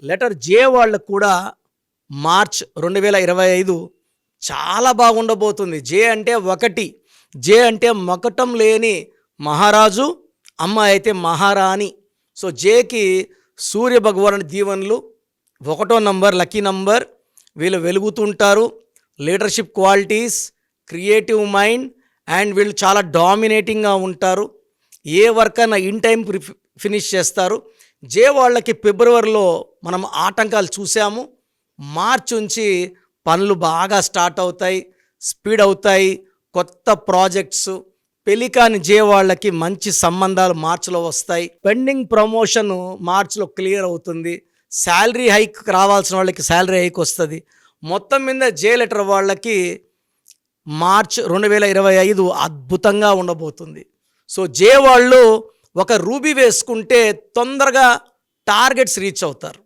Letter J వాళ్ళకు కూడా March 2025 చాలా బాగుండబోతుంది. జే అంటే ఒకటి, జే అంటే మకటం లేని మహారాజు, అమ్మ అయితే మహారాణి. సో జేకి సూర్య భగవానుడి దీవెనలు. 1వ నంబర్ లక్కీ నంబర్. వీళ్ళు వెలుగుతుంటారు. Leadership qualities, creative mind and వీళ్ళు చాలా డామినేటింగ్గా ఉంటారు. ఏ వర్క్ అయినా ఇన్ టైం ఫినిష్ చేస్తారు. జే వాళ్ళకి ఫిబ్రవరిలో మనం ఆటంకాలు చూసాము. మార్చ్ నుంచి పనులు బాగా స్టార్ట్ అవుతాయి, స్పీడ్ అవుతాయి. కొత్త ప్రాజెక్ట్స్, పెళ్లికాని జే వాళ్ళకి మంచి సంబంధాలు మార్చిలో వస్తాయి. పెండింగ్ ప్రమోషన్ మార్చిలో క్లియర్ అవుతుంది. శాలరీ హైక్ రావాల్సిన వాళ్ళకి శాలరీ హైక్ వస్తుంది. మొత్తం మీద జే లెటర్ వాళ్ళకి మార్చ్ 2025 అద్భుతంగా ఉండబోతుంది. సో జే వాళ్ళు ఒక రూబీ వేసుకుంటే తొందరగా టార్గెట్స్ రీచ్ అవుతారు.